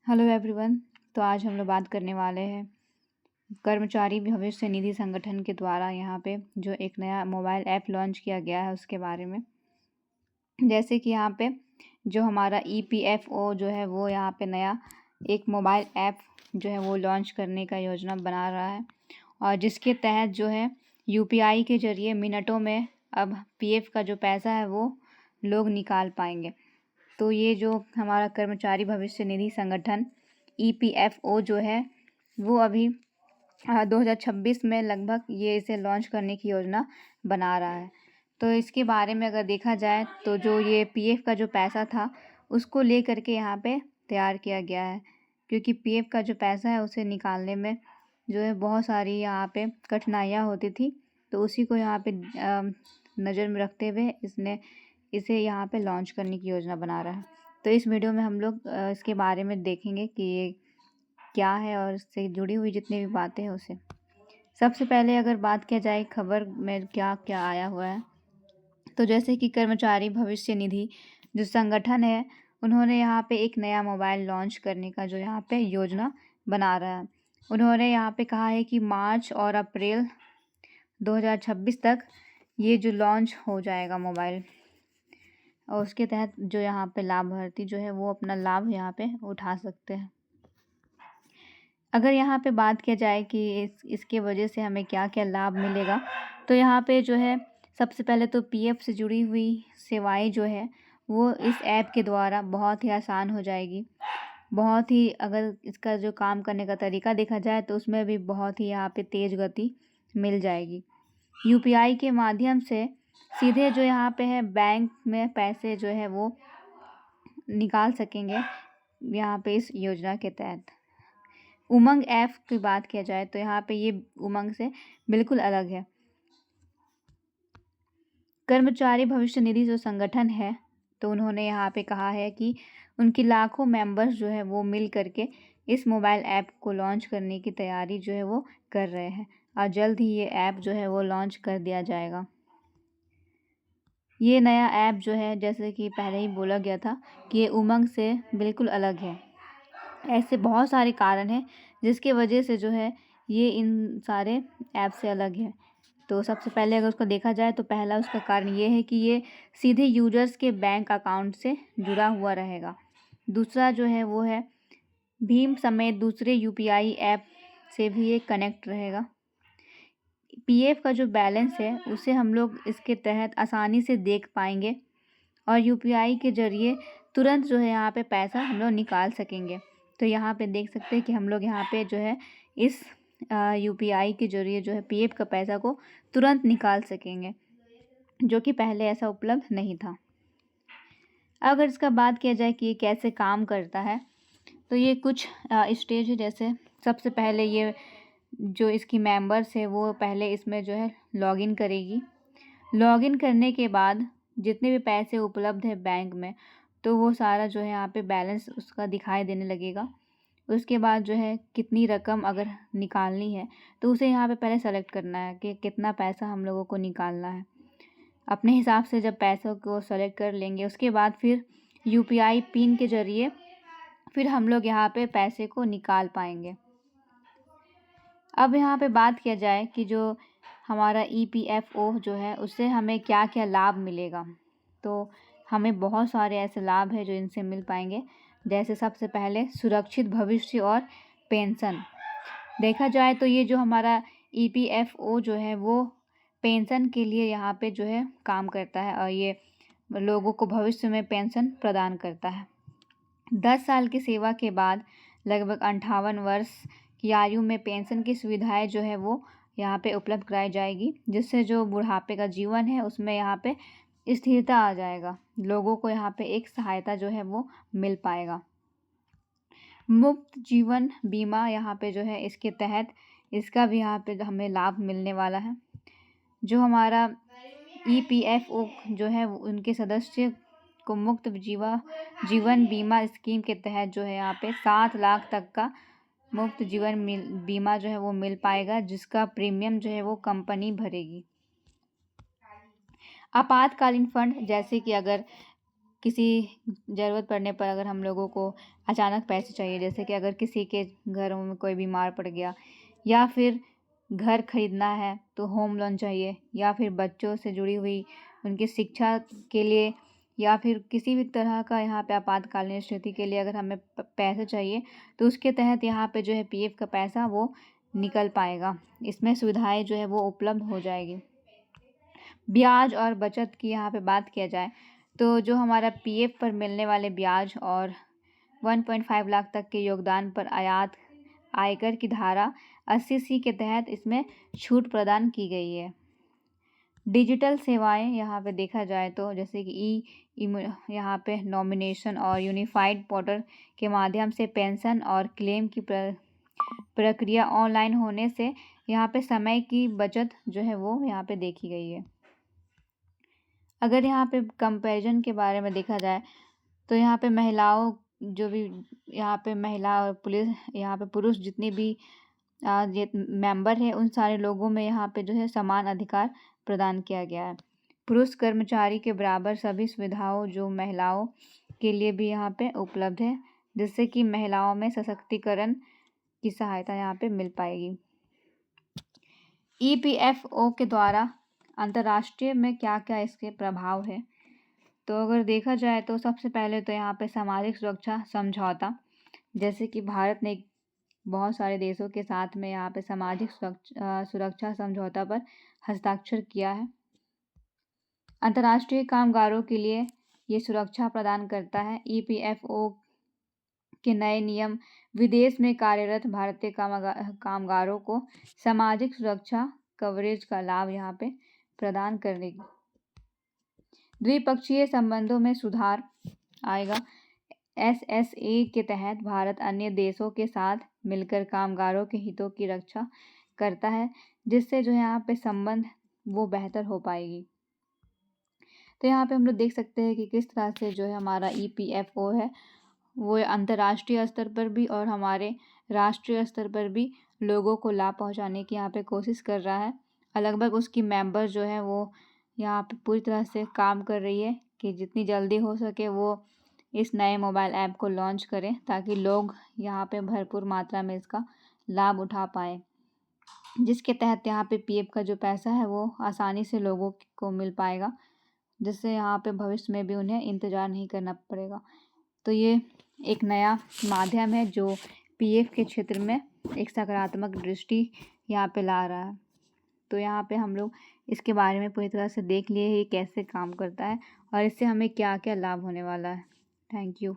Hello everyone. तो आज हम लोग बात करने वाले हैं कर्मचारी भविष्य निधि संगठन के द्वारा यहाँ पे जो एक नया मोबाइल ऐप लॉन्च किया गया है उसके बारे में। जैसे कि यहाँ पे जो हमारा EPFO जो है वो यहाँ पे नया एक मोबाइल ऐप जो है वो लॉन्च करने का योजना बना रहा है और जिसके तहत जो है UPI के जरिए मिनटों में अब PF का जो पैसा है वो लोग निकाल पाएंगे। तो ये जो हमारा कर्मचारी भविष्य निधि संगठन EPFO जो है वो अभी 2026 में लगभग ये इसे लॉन्च करने की योजना बना रहा है। तो इसके बारे में अगर देखा जाए तो जो ये PF का जो पैसा था उसको ले करके यहाँ पे तैयार किया गया है, क्योंकि PF का जो पैसा है उसे निकालने में जो है बहुत सारी यहाँ पे कठिनाइयाँ होती थी। तो उसी को यहाँ पे नज़र में रखते हुए इसे यहाँ पे लॉन्च करने की योजना बना रहा है। तो इस वीडियो में हम लोग इसके बारे में देखेंगे कि ये क्या है और इससे जुड़ी हुई जितनी भी बातें हैं उसे। सबसे पहले अगर बात किया जाए खबर में क्या क्या आया हुआ है, तो जैसे कि कर्मचारी भविष्य निधि जो संगठन है उन्होंने यहाँ पे एक नया मोबाइल लॉन्च करने का जो यहाँ पे योजना बना रहा है। उन्होंने यहाँ पे कहा है कि मार्च और अप्रैल 2026 तक ये जो लॉन्च हो जाएगा मोबाइल, और उसके तहत जो यहाँ पे लाभार्थी जो है वो अपना लाभ यहाँ पे उठा सकते हैं। अगर यहाँ पे बात किया जाए कि इसके वजह से हमें क्या क्या लाभ मिलेगा, तो यहाँ पे जो है सबसे पहले तो PF से जुड़ी हुई सेवाएं जो है वो इस ऐप के द्वारा बहुत ही आसान हो जाएगी। बहुत ही, अगर इसका जो काम करने का तरीका देखा जाए तो उसमें भी बहुत ही यहाँ पे तेज़ गति मिल जाएगी। UPI के माध्यम से सीधे जो यहाँ पे है बैंक में पैसे जो है वो निकाल सकेंगे यहाँ पे इस योजना के तहत। उमंग ऐप की बात किया जाए तो यहाँ पे ये उमंग से बिल्कुल अलग है। कर्मचारी भविष्य निधि जो संगठन है तो उन्होंने यहाँ पे कहा है कि उनकी लाखों मेंबर्स जो है वो मिल करके इस मोबाइल ऐप को लॉन्च करने की तैयारी जो है वो कर रहे हैं और जल्द ही ये ऐप जो है वो लॉन्च कर दिया जाएगा। ये नया ऐप जो है जैसे कि पहले ही बोला गया था कि ये उमंग से बिल्कुल अलग है। ऐसे बहुत सारे कारण हैं जिसके वजह से जो है ये इन सारे ऐप से अलग है। तो सबसे पहले अगर उसको देखा जाए तो पहला उसका कारण ये है कि ये सीधे यूजर्स के बैंक अकाउंट से जुड़ा हुआ रहेगा। दूसरा जो है वो है भीम समेत दूसरे UPI ऐप से भी ये कनेक्ट रहेगा। PF का जो बैलेंस है उसे हम लोग इसके तहत आसानी से देख पाएंगे और UPI के जरिए तुरंत जो है यहाँ पे पैसा हम लोग निकाल सकेंगे। तो यहाँ पे देख सकते हैं कि हम लोग यहाँ पे जो है इस UPI के जरिए जो है PF का पैसा को तुरंत निकाल सकेंगे, जो कि पहले ऐसा उपलब्ध नहीं था। अगर इसका बात किया जाए कि ये कैसे काम करता है, तो ये कुछ स्टेज है। जैसे सबसे पहले ये जो इसकी मेंबर्स है वो पहले इसमें जो है लॉगिन करेगी। लॉगिन करने के बाद जितने भी पैसे उपलब्ध है बैंक में तो वो सारा जो है यहाँ पे बैलेंस उसका दिखाई देने लगेगा। उसके बाद जो है कितनी रकम अगर निकालनी है तो उसे यहाँ पे पहले सेलेक्ट करना है कि कितना पैसा हम लोगों को निकालना है। अपने हिसाब से जब पैसों को सेलेक्ट कर लेंगे उसके बाद फिर UPI पिन के जरिए फिर हम लोग यहाँ पे पैसे को निकाल पाएंगे। अब यहाँ पे बात किया जाए कि जो हमारा EPFO जो है उससे हमें क्या क्या लाभ मिलेगा, तो हमें बहुत सारे ऐसे लाभ हैं जो इनसे मिल पाएंगे। जैसे सबसे पहले सुरक्षित भविष्य और पेंशन। देखा जाए तो ये जो हमारा EPFO जो है वो पेंशन के लिए यहाँ पे जो है काम करता है और ये लोगों को भविष्य में पेंशन प्रदान करता है। 10 साल की सेवा के बाद लगभग 58 वर्ष की आयु में पेंशन की सुविधाएं जो है वो यहाँ पे उपलब्ध कराई जाएगी, जिससे जो बुढ़ापे का जीवन है उसमें यहाँ पे स्थिरता आ जाएगा। लोगों को यहाँ पे एक सहायता जो है वो मिल पाएगा। मुफ्त जीवन बीमा यहाँ पे जो है इसके तहत इसका भी यहाँ पे हमें लाभ मिलने वाला है। जो हमारा EPFO जो है उनके सदस्य को मुफ्त जीवन बीमा स्कीम के तहत जो है यहाँ पे 7 लाख तक का मुफ्त जीवन बीमा जो है वो मिल पाएगा, जिसका प्रीमियम जो है वो कंपनी भरेगी। आपातकालीन फंड, जैसे कि अगर किसी ज़रूरत पड़ने पर अगर हम लोगों को अचानक पैसे चाहिए, जैसे कि अगर किसी के घरों में कोई बीमार पड़ गया, या फिर घर खरीदना है तो होम लोन चाहिए, या फिर बच्चों से जुड़ी हुई उनकी शिक्षा के लिए, या फिर किसी भी तरह का यहाँ पे आपातकालीन स्थिति के लिए अगर हमें पैसे चाहिए, तो उसके तहत यहाँ पे जो है पीएफ का पैसा वो निकल पाएगा। इसमें सुविधाएं जो है वो उपलब्ध हो जाएगी। ब्याज और बचत की यहाँ पे बात किया जाए तो जो हमारा पीएफ पर मिलने वाले ब्याज और 1.5 लाख तक के योगदान पर आयकर की धारा 80C के तहत इसमें छूट प्रदान की गई है। डिजिटल सेवाएं यहाँ पे देखा जाए तो जैसे कि यहाँ पे नॉमिनेशन और यूनिफाइड पोर्टल के माध्यम से पेंशन और क्लेम की प्रक्रिया ऑनलाइन होने से यहाँ पे समय की बचत जो है वो यहाँ पे देखी गई है। अगर यहाँ पे कंपैरिजन के बारे में देखा जाए तो यहाँ पे महिलाओं जो भी यहाँ पे महिला और पुरुष जितने भी ये मेंबर है उन सारे लोगों में यहाँ पे जो है समान अधिकार प्रदान किया गया है। पुरुष कर्मचारी के बराबर सभी सुविधाओं जो महिलाओं के लिए भी यहाँ पे उपलब्ध है, जिससे कि महिलाओं में सशक्तिकरण की सहायता यहाँ पे मिल पाएगी। ईपीएफओ के द्वारा अंतर्राष्ट्रीय में क्या क्या इसके प्रभाव है, तो अगर देखा जाए तो सबसे पहले तो यहाँ पे सामाजिक सुरक्षा समझौता, जैसे कि भारत ने बहुत सारे देशों के साथ में यहाँ पे सामाजिक सुरक्षा समझौता पर हस्ताक्षर किया है। अंतर्राष्ट्रीय कामगारों के लिए ये सुरक्षा प्रदान करता है। ईपीएफओ के नए नियम विदेश में कार्यरत भारतीय कामगारों को सामाजिक सुरक्षा कवरेज का लाभ यहाँ पे प्रदान करने की। द्विपक्षीय संबंधों में सुधार आएगा। एसएसए के तहत भारत अन्य देशों के साथ मिलकर कामगारों के हितों की रक्षा करता है, जिससे जो यहाँ पे संबंध वो बेहतर हो पाएगी। तो यहाँ पे हम लोग देख सकते हैं कि किस तरह से जो है हमारा ईपीएफओ है वो अंतर्राष्ट्रीय स्तर पर भी और हमारे राष्ट्रीय स्तर पर भी लोगों को लाभ पहुँचाने की यहाँ पे कोशिश कर रहा है। लगभग उसकी मेंबर जो है वो यहाँ पे पूरी तरह से काम कर रही है कि जितनी जल्दी हो सके वो इस नए मोबाइल ऐप को लॉन्च करें, ताकि लोग यहाँ पे भरपूर मात्रा में इसका लाभ उठा पाए, जिसके तहत यहाँ पे पीएफ का जो पैसा है वो आसानी से लोगों को मिल पाएगा, जिससे यहाँ पे भविष्य में भी उन्हें इंतज़ार नहीं करना पड़ेगा। तो ये एक नया माध्यम है जो पीएफ के क्षेत्र में एक सकारात्मक दृष्टि यहाँ पे ला रहा है। तो यहाँ पे हम लोग इसके बारे में पूरी तरह से देख लिए ये कैसे काम करता है और इससे हमें क्या क्या लाभ होने वाला है। Thank you.